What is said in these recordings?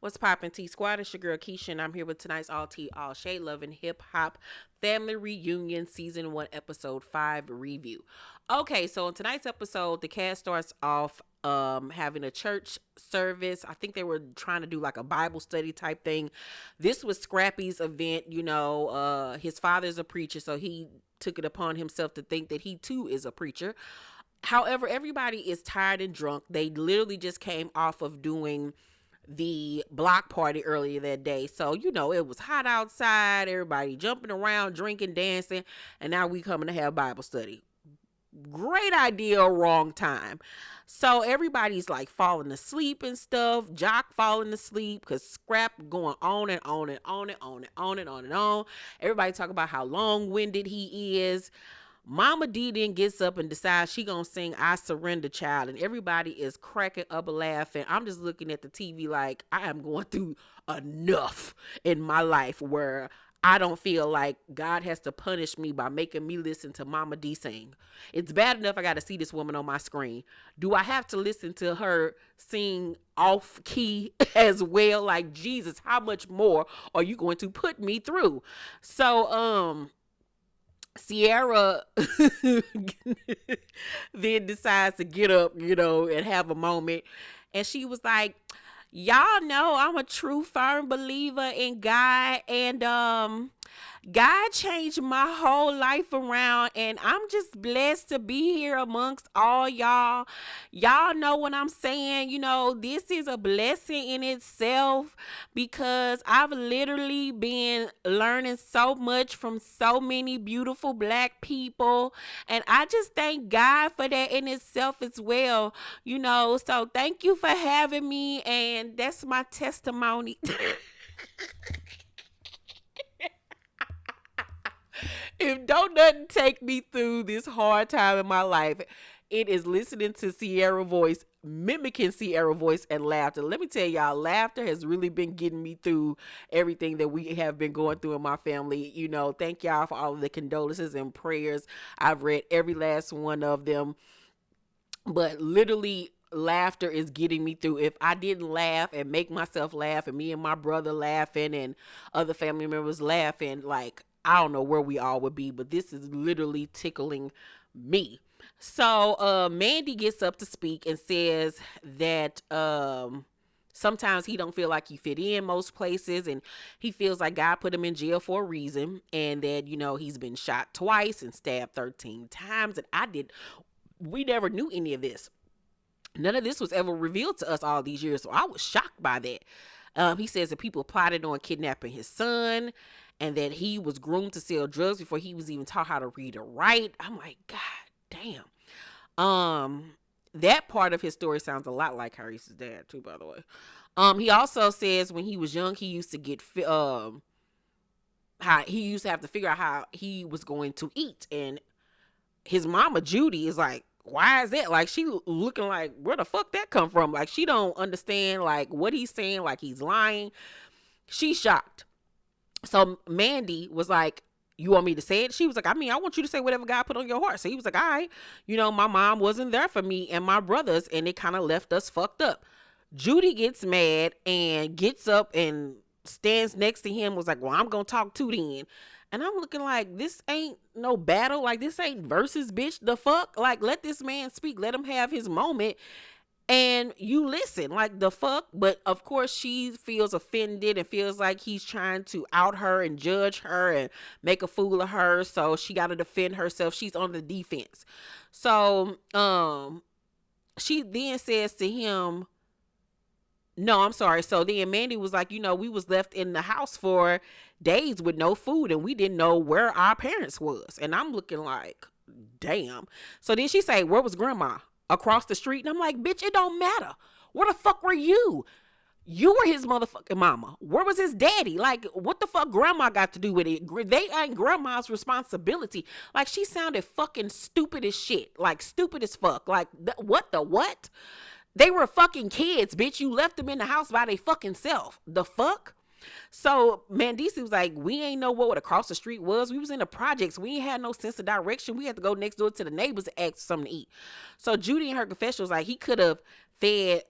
What's poppin' T Squad? It's your girl Keisha, and I'm here with tonight's all tea, all shade loving hip hop family reunion season 1, episode 5 review. Okay, so in tonight's episode, the cast starts off having a church service. I think they were trying to do like a Bible study type thing. This was Scrappy's event, his father's a preacher, so he took it upon himself to think that he too is a preacher. However, everybody is tired and drunk. They literally just came off of doing the block party earlier that day. So, it was hot outside, everybody jumping around, drinking, dancing, and now we coming to have Bible study. Great idea, wrong time. So everybody's like falling asleep and stuff. Jock falling asleep because Scrap going on and on and on and on and on and on and on. Everybody talk about how long-winded he is. Mama D then gets up and decides she gonna sing I Surrender Child, and everybody is cracking up laughing. I'm just looking at the TV like I am going through enough in my life where I don't feel like God has to punish me by making me listen to Mama D sing. It's bad enough I got to see this woman on my screen. Do I have to listen to her sing off key as well? Like, Jesus, how much more are you going to put me through? So, Sierra then decides to get up, and have a moment. And she was like, y'all know I'm a true firm believer in God, and God changed my whole life around, and I'm just blessed to be here amongst all y'all. Y'all know what I'm saying. This is a blessing in itself because I've literally been learning so much from so many beautiful black people, and I just thank God for that in itself as well. So thank you for having me, and that's my testimony. If don't nothing take me through this hard time in my life, it is listening to Sierra voice, mimicking Sierra voice, and laughter. Let me tell y'all, laughter has really been getting me through everything that we have been going through in my family. Thank y'all for all of the condolences and prayers. I've read every last one of them, but literally laughter is getting me through. If I didn't laugh and make myself laugh, and me and my brother laughing and other family members laughing, like, I don't know where we all would be, but this is literally tickling me. So Mandy gets up to speak and says that sometimes he don't feel like he fit in most places, and he feels like God put him in jail for a reason, and that he's been shot twice and stabbed 13 times, and we never knew any of this. None of this was ever revealed to us all these years, so I was shocked by that. He says that people plotted on kidnapping his son, and that he was groomed to sell drugs before he was even taught how to read or write. I'm like, God damn. That part of his story sounds a lot like Harry's dad too, by the way. He also says when he was young, he used to get how he used to have to figure out how he was going to eat, and his mama Judy is like, why is that? Like, she looking like, where the fuck that come from? Like, she don't understand like what he's saying, like he's lying. She's shocked. So Mandy was like, you want me to say it? She was like, I want you to say whatever God put on your heart. So he was like, all right, my mom wasn't there for me and my brothers, and it kind of left us fucked up. Judy gets mad and gets up and stands next to him, was like, well, I'm going to talk to then. And I'm looking like, this ain't no battle. Like, this ain't versus, bitch. The fuck? Like, let this man speak. Let him have his moment. And you listen, like, the fuck. But of course she feels offended and feels like he's trying to out her and judge her and make a fool of her. So she got to defend herself. She's on the defense. So she then says to him, no, I'm sorry. So then Mandy was like, we was left in the house for days with no food, and we didn't know where our parents was. And I'm looking like, damn. So then she say, where was grandma? Across the street. And I'm like, bitch, it don't matter. Where the fuck were you? You were his motherfucking mama. Where was his daddy? Like, what the fuck grandma got to do with it? They ain't grandma's responsibility. Like, she sounded fucking stupid as shit. Like, stupid as fuck. Like, what the what? They were fucking kids, bitch. You left them in the house by their fucking self. The fuck? So Mandisi was like, we ain't know what across the street was. We was in the projects. We ain't had no sense of direction. We had to go next door to the neighbors to ask for something to eat. So Judy in her confession was like, he could have fed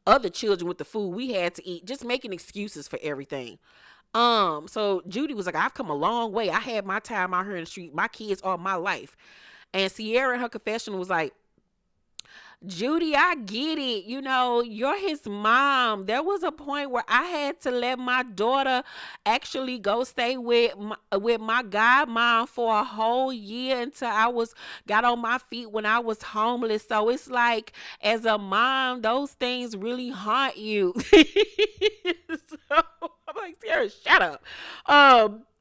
other children with the food we had to eat, just making excuses for everything. So Judy was like, I've come a long way. I had my time out here in the street. My kids are my life. And Sierra in her confession was like, Judy, I get it. You know, you're his mom. There was a point where I had to let my daughter actually go stay with my godmom for a whole year until I was got on my feet when I was homeless. So it's like, as a mom, those things really haunt you. So I'm like, Sarah, shut up.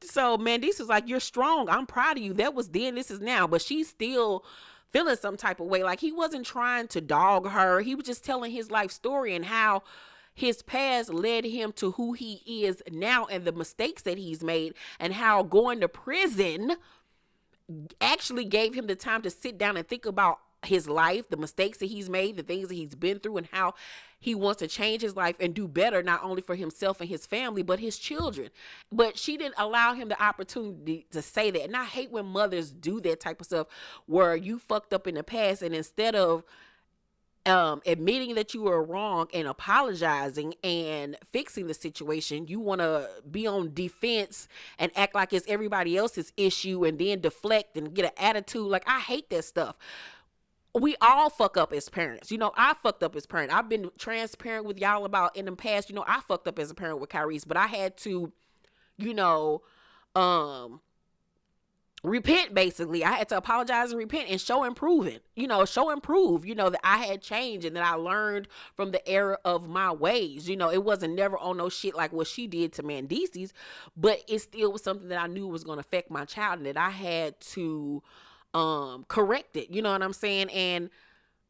So Mandisa was like, you're strong. I'm proud of you. That was then, this is now. But she's still feeling some type of way. Like, he wasn't trying to dog her. He was just telling his life story and how his past led him to who he is now and the mistakes that he's made, and how going to prison actually gave him the time to sit down and think about his life, the mistakes that he's made, the things that he's been through, and how he wants to change his life and do better, not only for himself and his family, but his children. But she didn't allow him the opportunity to say that. And I hate when mothers do that type of stuff, where you fucked up in the past, and instead of admitting that you were wrong and apologizing and fixing the situation, you want to be on defense and act like it's everybody else's issue, and then deflect and get an attitude. Like, I hate that stuff. We all fuck up as parents. You know, I fucked up as a parent. I've been transparent with y'all about in the past. You know, I fucked up as a parent with Kyrese, but I had to, you know, repent. Basically, I had to apologize and repent and show and prove, that I had changed and that I learned from the error of my ways. You know, it wasn't never on no shit like what she did to Mandisi's, but it still was something that I knew was going to affect my child, and that I had to correct it. You know what I'm saying? And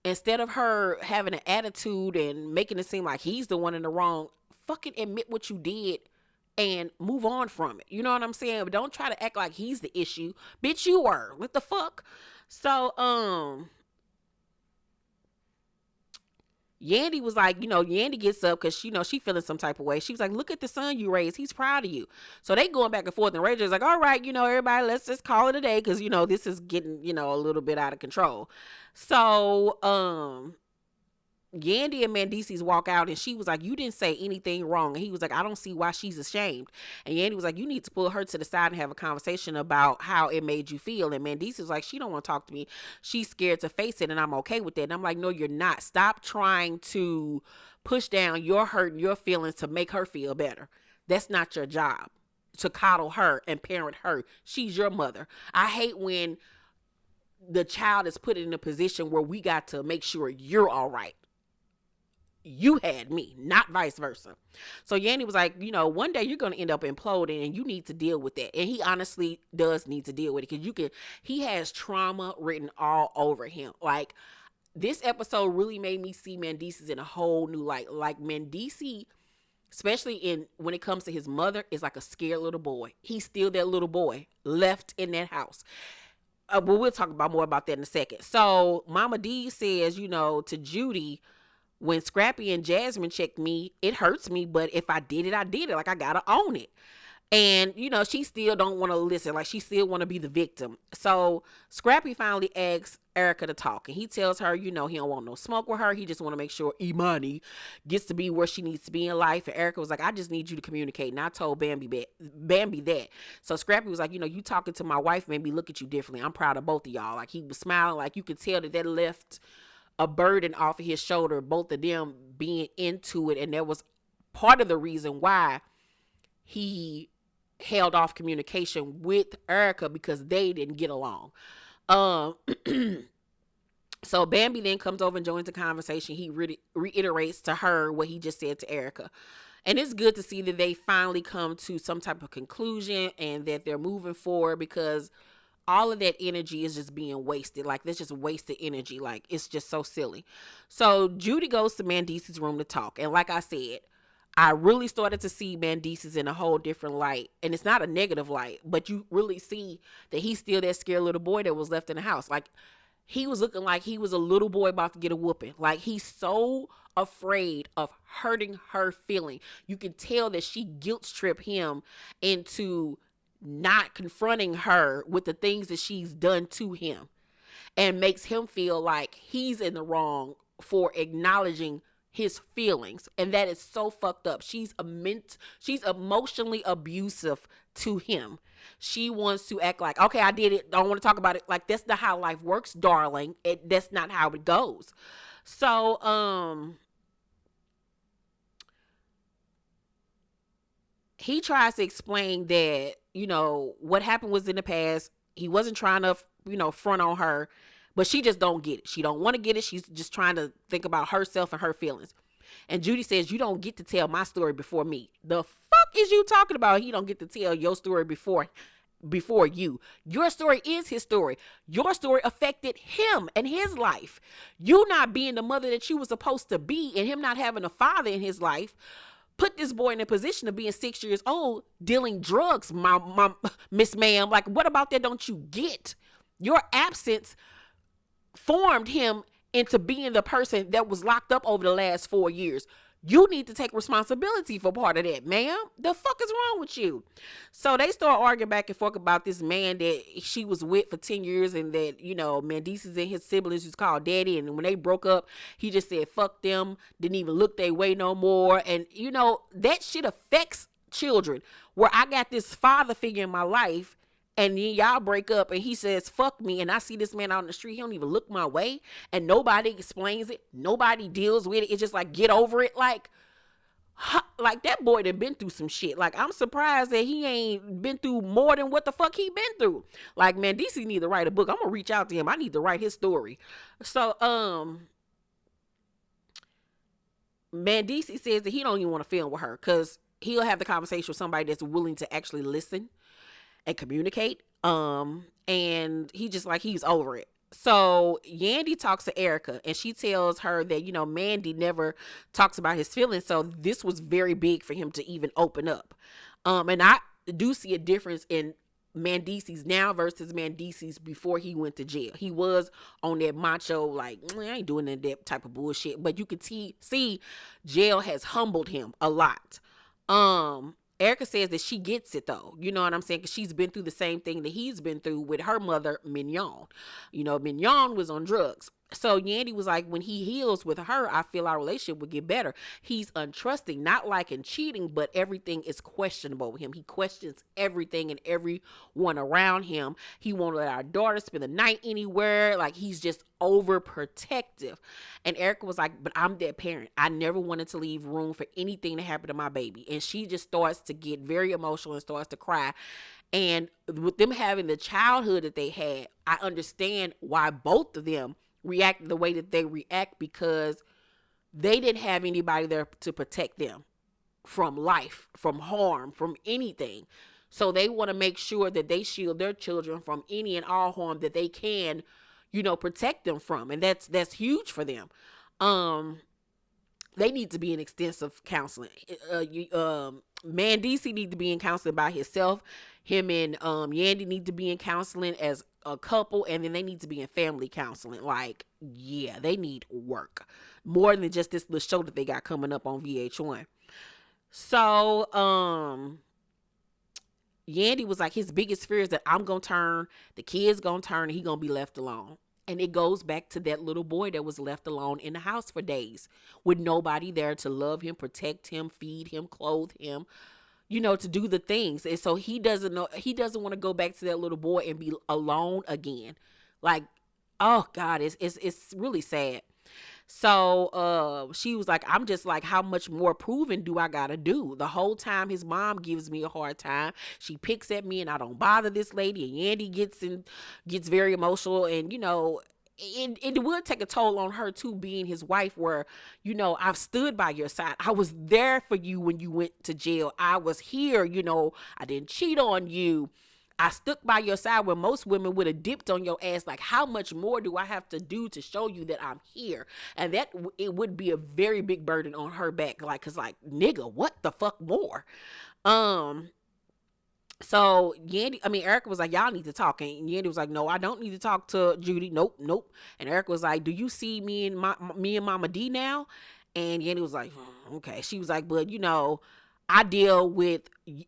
instead of her having an attitude and making it seem like he's the one in the wrong, fucking admit what you did and move on from it. You know what I'm saying? But don't try to act like he's the issue. Bitch, you were. What the fuck? So, Yandy was like, Yandy gets up because, she feeling some type of way. She was like, look at the son you raised. He's proud of you. So they going back and forth, and Rachel's like, all right, everybody, let's just call it a day because, this is getting, a little bit out of control. So, Yandy and Mandisi's walk out, and she was like, you didn't say anything wrong. And he was like, I don't see why she's ashamed. And Yandy was like, you need to pull her to the side and have a conversation about how it made you feel. And Mandisi was like, she don't want to talk to me. She's scared to face it, and I'm okay with that. And I'm like, no, you're not. Stop trying to push down your hurt and your feelings to make her feel better. That's not your job, to coddle her and parent her. She's your mother. I hate when the child is put in a position where we got to make sure you're all right. You had me, not vice versa. So Yandy was like, one day you're going to end up imploding, and you need to deal with that. And he honestly does need to deal with it, because he has trauma written all over him. Like, this episode really made me see Mandisi's in a whole new light. Like, Mandisi, especially when it comes to his mother, is like a scared little boy. He's still that little boy left in that house. But we'll talk more about that in a second. So Mama D says, to Judy, when Scrappy and Jasmine checked me, it hurts me, but if I did it, I did it. Like, I gotta own it. And, she still don't want to listen. Like, she still want to be the victim. So Scrappy finally asks Erica to talk, and he tells her, he don't want no smoke with her. He just want to make sure Imani gets to be where she needs to be in life. And Erica was like, I just need you to communicate. And I told Bambi that. So Scrappy was like, you talking to my wife made me look at you differently. I'm proud of both of y'all. Like, he was smiling. Like, you could tell that left a burden off of his shoulder, both of them being into it. And that was part of the reason why he held off communication with Erica, because they didn't get along. So Bambi then comes over and joins the conversation. He reiterates to her what he just said to Erica. And it's good to see that they finally come to some type of conclusion and that they're moving forward, because all of that energy is just being wasted. Like, that's just wasted energy. Like, it's just so silly. So Judy goes to Mandisi's room to talk. And like I said, I really started to see Mandisi's in a whole different light. And it's not a negative light, but you really see that he's still that scared little boy that was left in the house. Like, he was looking like he was a little boy about to get a whooping. Like, he's so afraid of hurting her feeling. You can tell that she guilt tripped him into not confronting her with the things that she's done to him, and makes him feel like he's in the wrong for acknowledging his feelings. And that is so fucked up. She's emotionally abusive to him. She wants to act like, okay, I did it. Don't want to talk about it. Like, that's not how life works, darling. That's not how it goes. So, he tries to explain that, what happened was in the past. He wasn't trying to, front on her, but she just don't get it. She don't want to get it. She's just trying to think about herself and her feelings. And Judy says, you don't get to tell my story before me. The fuck is you talking about? He don't get to tell your story before you. Your story is his story. Your story affected him and his life. You not being the mother that you were supposed to be, and him not having a father in his life, put this boy in a position of being 6 years old, dealing drugs, my Miss Ma'am. Like, what about that don't you get? Your absence formed him into being the person that was locked up over the last 4 years. You need to take responsibility for part of that, ma'am. The fuck is wrong with you? So they start arguing back and forth about this man that she was with for 10 years, and that, Mendices and his siblings was called daddy. And when they broke up, he just said, fuck them, didn't even look their way no more. And, that shit affects children, where I got this father figure in my life, and then y'all break up and he says, fuck me. And I see this man out in the street. He don't even look my way. And nobody explains it. Nobody deals with it. It's just like, get over it. Like that boy done been through some shit. Like, I'm surprised that he ain't been through more than what the fuck he been through. Like, man, DC need to write a book. I'm gonna reach out to him. I need to write his story. So, man, DC says that he don't even want to film with her, because he'll have the conversation with somebody that's willing to actually listen and communicate. And he just like, he's over it. So Yandy talks to Erica, and she tells her that, Mandy never talks about his feelings. So this was very big for him to even open up. And I do see a difference in Mendices now versus Mendices before he went to jail. He was on that macho, like, I ain't doing that type of bullshit. But you could see jail has humbled him a lot. Erica says that she gets it, though. You know what I'm saying? Because she's been through the same thing that he's been through with her mother, Mignon. Mignon was on drugs. So Yandy was like, when he heals with her, I feel our relationship would get better. He's untrusting, not like in cheating, but everything is questionable with him. He questions everything and everyone around him. He won't let our daughter spend the night anywhere. Like, he's just overprotective. And Erica was like, but I'm that parent. I never wanted to leave room for anything to happen to my baby. And she just starts to get very emotional and starts to cry. And with them having the childhood that they had, I understand why both of them react the way that they react, because they didn't have anybody there to protect them from life, from harm, from anything. So they want to make sure that they shield their children from any and all harm that they can, protect them from. And that's huge for them. They need to be in extensive counseling. Mandisi need to be in counseling by himself. Him and Yandy need to be in counseling as a couple, and then they need to be in family counseling. Like, yeah, they need work more than just this little show that they got coming up on VH1. So Yandy was like, his biggest fear is that I'm gonna turn, the kid's gonna turn, and he gonna be left alone. And it goes back to that little boy that was left alone in the house for days with nobody there to love him, protect him, feed him, clothe him, to do the things. And so he doesn't want to go back to that little boy and be alone again. Like, oh God, it's really sad. So she was like, I'm just like, how much more proving do I gotta do? The whole time his mom gives me a hard time. She picks at me and I don't bother this lady. And Yandy gets very emotional. And, it would take a toll on her too, being his wife, where, I've stood by your side. I was there for you when you went to jail. I was here, I didn't cheat on you. I stuck by your side when most women would have dipped on your ass. Like, how much more do I have to do to show you that I'm here? And that it would be a very big burden on her back. Like, cause like, nigga, what the fuck more? So Erica was like, y'all need to talk. And Yandy was like, no, I don't need to talk to Judy. Nope. And Erica was like, do you see me and Mama D now? And Yandy was like, okay. She was like, but I deal with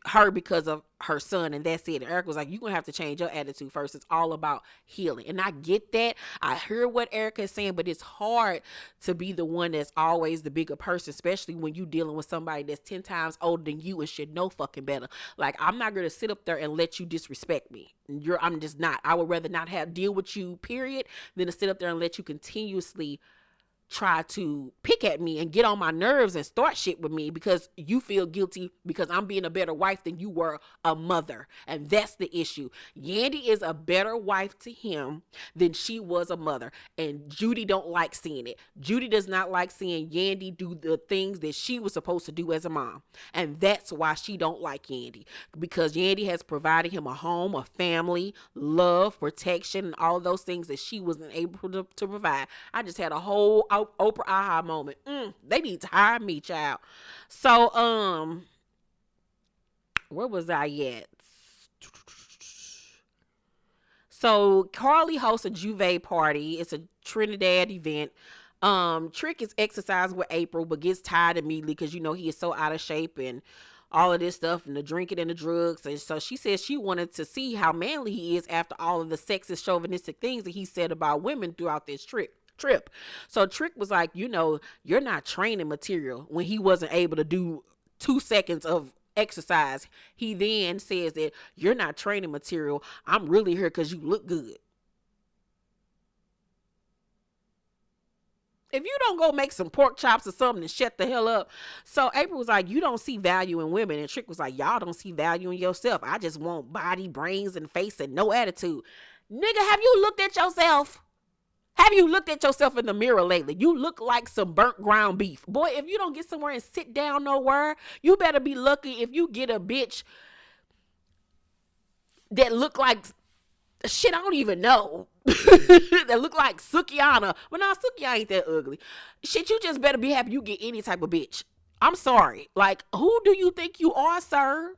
her because of her son, and that's it. And Erica was like, you're going to have to change your attitude first. It's all about healing. And I get that. I hear what Erica is saying, but it's hard to be the one that's always the bigger person, especially when you dealing with somebody that's 10 times older than you and should know fucking better. Like, I'm not going to sit up there and let you disrespect me. I'm just not. I would rather not have deal with you, period, than to sit up there and let you continuously try to pick at me and get on my nerves and start shit with me because you feel guilty because I'm being a better wife than you were a mother. And that's the issue. Yandy is a better wife to him than she was a mother. And Judy don't like seeing it. Judy does not like seeing Yandy do the things that she was supposed to do as a mom. And that's why she don't like Yandy. Because Yandy has provided him a home, a family, love, protection, and all those things that she wasn't able to provide. I just had a whole Oprah aha moment. They need to hire me, child. So, where was I at? So Carly hosts a Juve party. It's a Trinidad event. Trick is exercising with April, but gets tired immediately because, you know, he is so out of shape and all of this stuff and the drinking and the drugs. And so she says she wanted to see how manly he is after all of the sexist, chauvinistic things that he said about women throughout this trip. So Trick was like, you know, you're not training material when he wasn't able to do 2 seconds of exercise. He then says that you're not training material. I'm really here because you look good. If you don't go make some pork chops or something and shut the hell up. So April was like, you don't see value in women. And Trick was like, y'all don't see value in yourself. I just want body, brains, and face and no attitude. Nigga, have you looked at yourself? Have you looked at yourself in the mirror lately? You look like some burnt ground beef. Boy, if you don't get somewhere and sit down nowhere, you better be lucky if you get a bitch that look like shit I don't even know. That look like Sukiana. But nah, Sukiana ain't that ugly. Shit, you just better be happy you get any type of bitch. I'm sorry. Like, who do you think you are, sir?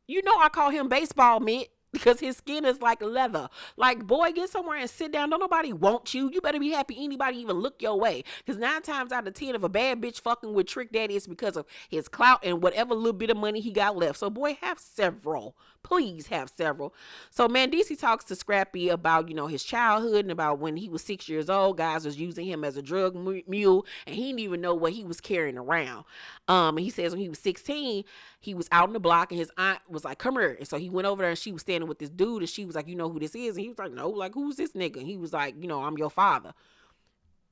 You know I call him baseball mitt. Because his skin is like leather. Like, boy, get somewhere and sit down. Don't nobody want you. You better be happy anybody even look your way. Because 9 times out of 10, if a bad bitch fucking with Trick Daddy, it's because of his clout and whatever little bit of money he got left. So, boy, have several. Please have several. So, Mandisi talks to Scrappy about, you know, his childhood and about when he was 6 years old. Guys was using him as a drug mule. And he didn't even know what he was carrying around. And he says when he was 16, he was out on the block and his aunt was like, come here. And so he went over there and she was standing with this dude and she was like, you know who this is? And he was like, no, like, who's this nigga? And he was like, you know, I'm your father.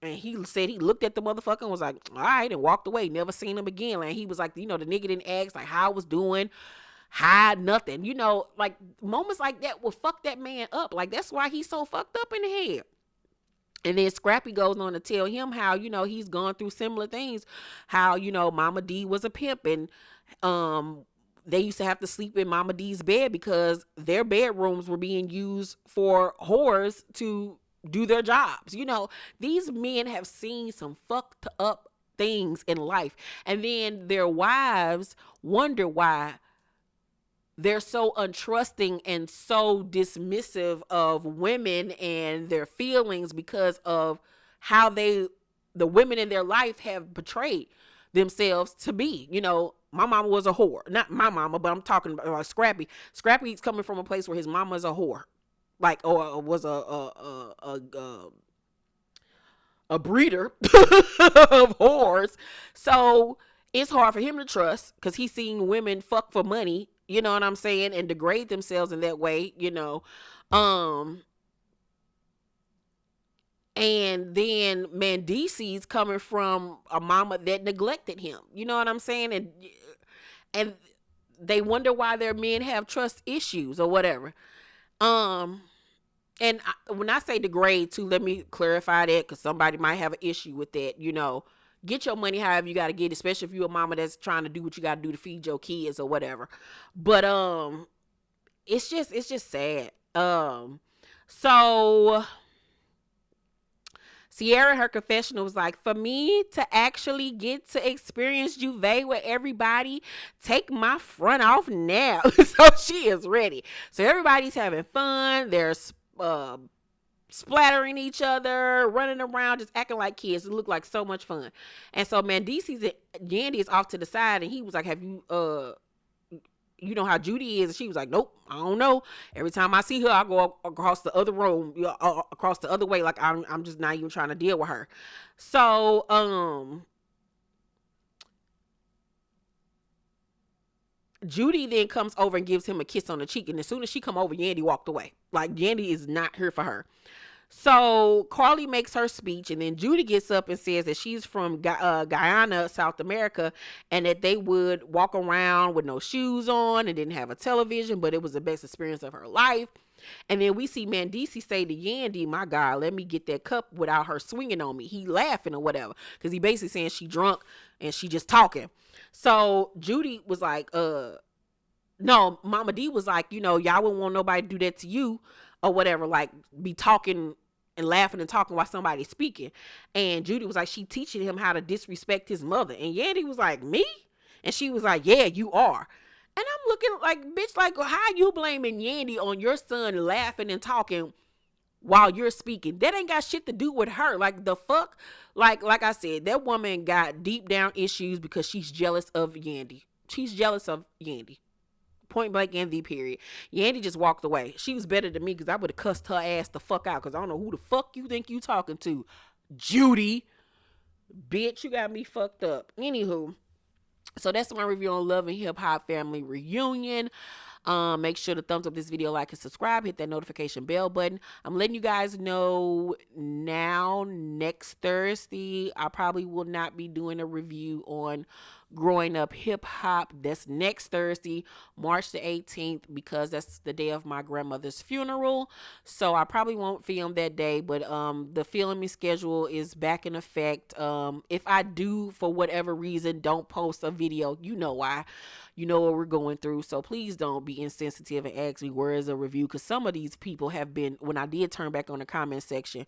And he said he looked at the motherfucker and was like, all right, and walked away. Never seen him again. And he was like, you know, the nigga didn't ask like how I was doing. Hide nothing. You know, like moments like that will fuck that man up. Like that's why he's so fucked up in the head. And then Scrappy goes on to tell him how, you know, he's gone through similar things. How, you know, Mama D was a pimp and they used to have to sleep in Mama D's bed because their bedrooms were being used for whores to do their jobs. You know, these men have seen some fucked up things in life. And then their wives wonder why they're so untrusting and so dismissive of women and their feelings because of how the women in their life have portrayed themselves to be. You know, my mama was a whore. Not my mama, but I'm talking about Scrappy. Scrappy's coming from a place where his mama's a whore. Like, or was a breeder of whores. So it's hard for him to trust because he's seen women fuck for money. You know what I'm saying? And degrade themselves in that way, you know. And then Mandisi's coming from a mama that neglected him. You know what I'm saying? And they wonder why their men have trust issues or whatever. And when I say degrade too, let me clarify that because somebody might have an issue with that, you know. Get your money however you got to get, especially if you're a mama that's trying to do what you got to do to feed your kids or whatever. But it's just sad. So Sierra, her confessional was like, for me to actually get to experience Juve with everybody, take my front off now. So she is ready. So everybody's having fun. There's splattering each other, running around, just acting like kids. It looked like so much fun. And so Mandisi's Yandy is off to the side, and he was like, "Have you you know how Judy is?" And she was like, "Nope, I don't know. Every time I see her, I go across the other room, across the other way. Like I'm just not even trying to deal with her." So Judy then comes over and gives him a kiss on the cheek, and as soon as she come over, Yandy walked away. Like Yandy is not here for her. So Carly makes her speech, and then Judy gets up and says that she's from Guyana, South America, and that they would walk around with no shoes on and didn't have a television, but it was the best experience of her life. And then we see Mandisi say to Yandy, "My God, let me get that cup without her swinging on me." He laughing or whatever, because he basically saying she drunk and she just talking. So Judy was like, no, Mama D was like, y'all wouldn't want nobody to do that to you or whatever, like be talking and laughing and talking while somebody's speaking. And Judy was like, she teaching him how to disrespect his mother. And Yandy was like, "Me?" And she was like, "Yeah, you are." And I'm looking like, bitch, like, how you blaming Yandy on your son laughing and talking while you're speaking? That ain't got shit to do with her. Like, the fuck? Like I said, that woman got deep down issues because she's jealous of Yandy. She's jealous of Yandy. Point blank and the period. Yandy just walked away. She was better than me because I would have cussed her ass the fuck out, because I don't know who the fuck you think you talking to. Judy. Bitch, you got me fucked up. Anywho, so that's my review on Love and Hip Hop Family Reunion. Make sure to thumbs up this video, like, and subscribe. Hit that notification bell button. I'm letting you guys know now, next Thursday, I probably will not be doing a review on Growing Up Hip Hop. That's next Thursday, March the 18th, because that's the day of my grandmother's funeral. So I probably won't film that day, but the filming schedule is back in effect. If I do, for whatever reason, don't post a video, you know why. You know what we're going through. So please don't be insensitive and ask me where is a review, because some of these people have been, when I did turn back on the comment section,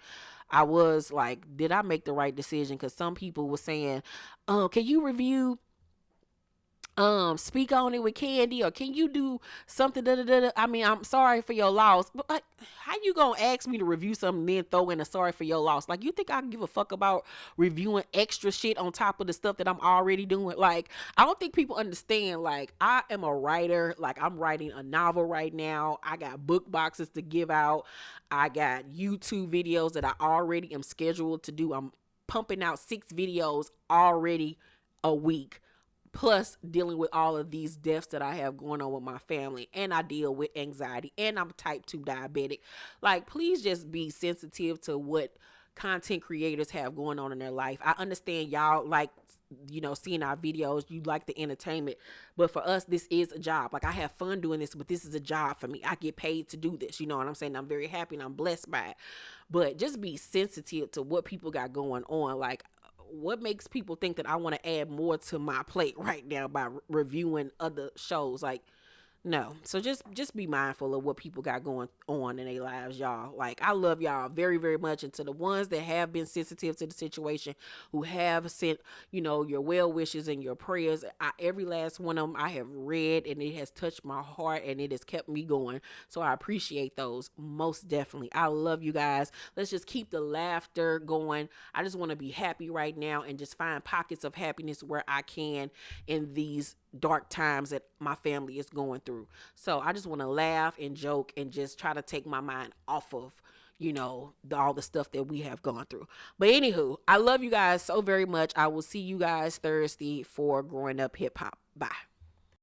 I was like, did I make the right decision? Because some people were saying, can you review Speak On It with Candy, or can you do something, da, da, da, da. I mean, I'm sorry for your loss, but like, how you gonna ask me to review something then throw in a sorry for your loss? Like, you think I give a fuck about reviewing extra shit on top of the stuff that I'm already doing? Like, I don't think people understand. Like, I am a writer. Like, I'm writing a novel right now. I got book boxes to give out. I got YouTube videos that I already am scheduled to do. I'm pumping out 6 videos already a week, plus dealing with all of these deaths that I have going on with my family, and I deal with anxiety, and I'm type 2 diabetic. Like, please just be sensitive to what content creators have going on in their life. I understand y'all like, seeing our videos, you like the entertainment, but for us, this is a job. Like, I have fun doing this, but this is a job for me. I get paid to do this, you know what I'm saying? I'm very happy and I'm blessed by it, but just be sensitive to what people got going on. Like, what makes people think that I want to add more to my plate right now by reviewing other shows? Like, no. So just be mindful of what people got going on in their lives, y'all. Like, I love y'all very, very much. And to the ones that have been sensitive to the situation, who have sent, your well wishes and your prayers, every last one of them I have read, and it has touched my heart, and it has kept me going. So I appreciate those most definitely. I love you guys. Let's just keep the laughter going. I just want to be happy right now and just find pockets of happiness where I can in these dark times that my family is going through. So I just want to laugh and joke and just try to take my mind off of, all the stuff that we have gone through. But anywho, I love you guys so very much. I will see you guys Thursday for Growing Up Hip Hop. Bye.